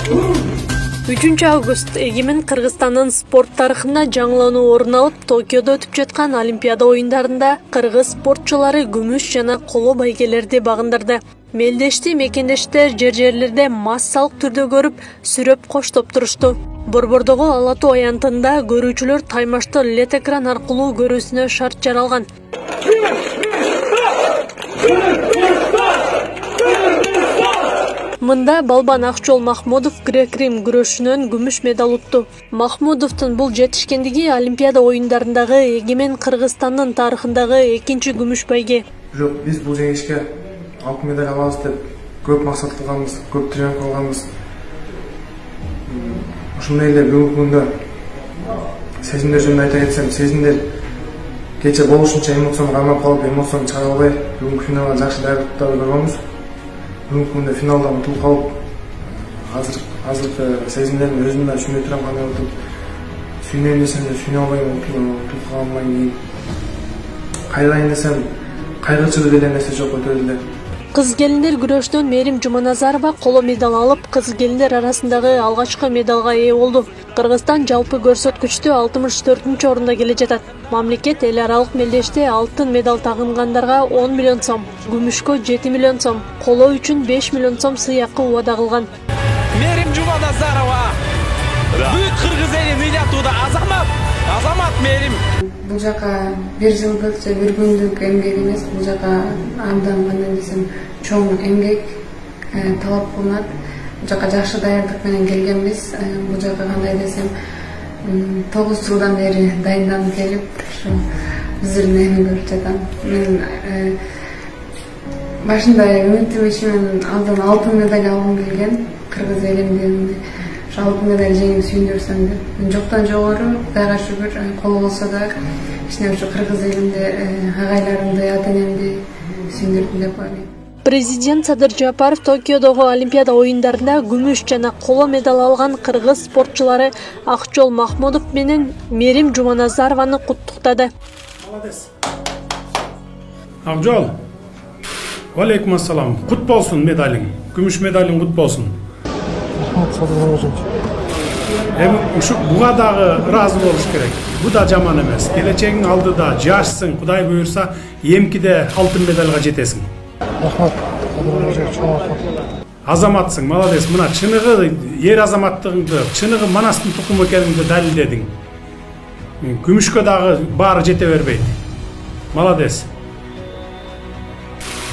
3 август эгемен Кыргызстандын спорт тарыхында жаңылануу орун алып, Токиодо өтүп жаткан Олимпиада оюндарында кыргыз спортчулары күмүш жана коло байгелерди багындырды. Мелдешти мекендештер жер-жерлерде массалык түрдө көрүп, сүрөп коштоп турушту. Борбордогу Ала Тоо аянтында көрүүчүлөр таймашты лед экран аркылуу көрүүсүнө шарт жаралган. Мында Балбан Акчол Махмудов грек-рим күрөшүнөн күмүш медаль утту. Махмудовдун бул жетишкендиги Олимпиада оюндарындагы эгемен Кыргызстандын тарыхындагы экинчи күмүш байге. Жок, биз бул жеңишке алтын медаль алабыз деп көп максат кылганбыз, көп тренинг кылганбыз. Ушундай эле бүгүнкү күндө сезимдер жөнүндө айта кетсем, сезимдер кече болушунча эмоцияны камап калып, эмоцияны чыгара албай, бүгүнкү финалга жакшы даярдыктап көргөнбүз. Бүгүнкү күндө финалда утулуп калып, азыркы сезимдеримди өзүм да түшүнбөй турам, кандай болуп. Сүйүнөйүн десем да сүйүнө албайм, утулуп калгандан кийин. Кайрайын десем, кайгырчу деле нерсе жок, өтө эле. Кыз келиндер күрөшүнөн Мерим Жуманазарова коло медаль алып, кыз келиндер арасындагы алгачкы медалга ээ болду. Кыргызстан жалпы көрсөткүчтө 64-ч орунда келе жатат. Мамлекет эл аралык мелдеште алтын медаль тагынгандарга 10 миллион сом, күмүшкө 7 миллион сом, коло үчүн 5 миллион сом сыйакы убада кылган. Мерим Жуманазарова бүт кыргыз эли ыйлатууда Азамат Мерим. Бул жака бир жылдык же бир күндүк эмгек эмес, бул жака абдан кандай десем чоң эмгек талап кылынат. Бул жака жакшы даярдык менен келгенбиз. Бул жака кандай десем 9 жылдан бери дайынданып келип, ушу биздин эми көрүп жатам. Мен башында үмүтүм ишимен алдан алтын медаль алгым келген, кыргыз элимдин алтын медаль жеңип сүйүндүрсөм деп. Жоктон жогору, Кудайга шүгүр, кол болсо да кичине ушу кыргыз элимде агайларымды, ата-энемди сүйүндүрдүм деп ойлойм. Президент Садыр Жапаров Токиодогу Олимпиада оюндарында күмүш жана коло медаль алган кыргыз спортчулары Акчол Махмудов менен Мерим Жуманазарованы куттуктады. Молодец. Акчол, алейкум ассалам. Кут болсун медалиң. Күмүш медалиң кут болсун. Эми ушу буга дагы ыраазы болуш керек. Бу да жаман эмес. Келечегиң алдыда, жашсың, Кудай буйрса, эмкиде алтын медальга жетесиң. Азаматсың, молодец. Мына чыныгы ер азаматтыгыңды, чыныгы Манастын тукуму экениңди далилдедиң. Күмүшкө дагы баары жете бербейт. Молодец.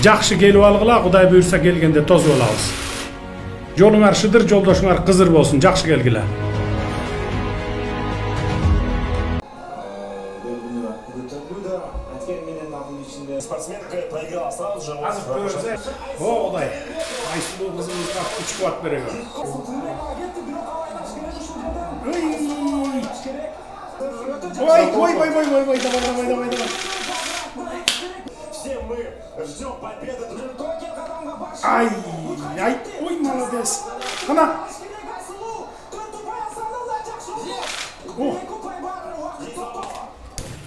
Жакшы келип алгыла, Кудай буйрса келгенде тозуп алабыз. Жолуңар шыдыр, жолдошуңар кызыр болсун, жакшы келгиле. Спортсменка проиграла сразу же. О, Кудай, Айсулуу кызыбызга күч кубат береби. Ой, давай. Все мы ждем победы. Ай, ой, молодец. Кана.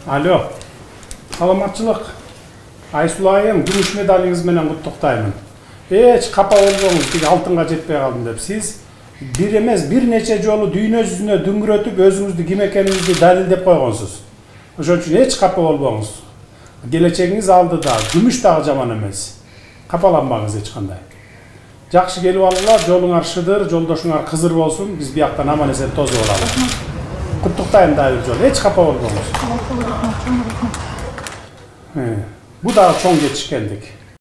Алло, саламатчылык. Айсулуу айым, күмүш медалиңиз менен куттуктаймын. Эч капа болбоңуз, тиги алтынга жетпей калдым деп. Сиз бир эмес, бир нече жолу дүйнө жүзүнө дүңгүрөтүп, өзүңүздү ким экениңизди далилдеп койгонсуз. Ошон үчүн эч капа болбоңуз. Келечегиңиз алдыда, күмүш дагы жаман эмес. Капаланбаңыз эч кандай. Жакшы келип алгыла, жолуңар шыдыр, жолдошуңар кызыр болсун, биз бияктан аман эсен тозуп алабыз. Куттуктайм дагы бир жолу, эч капа болбоңуз. Бу дагы чоң жетишкендик.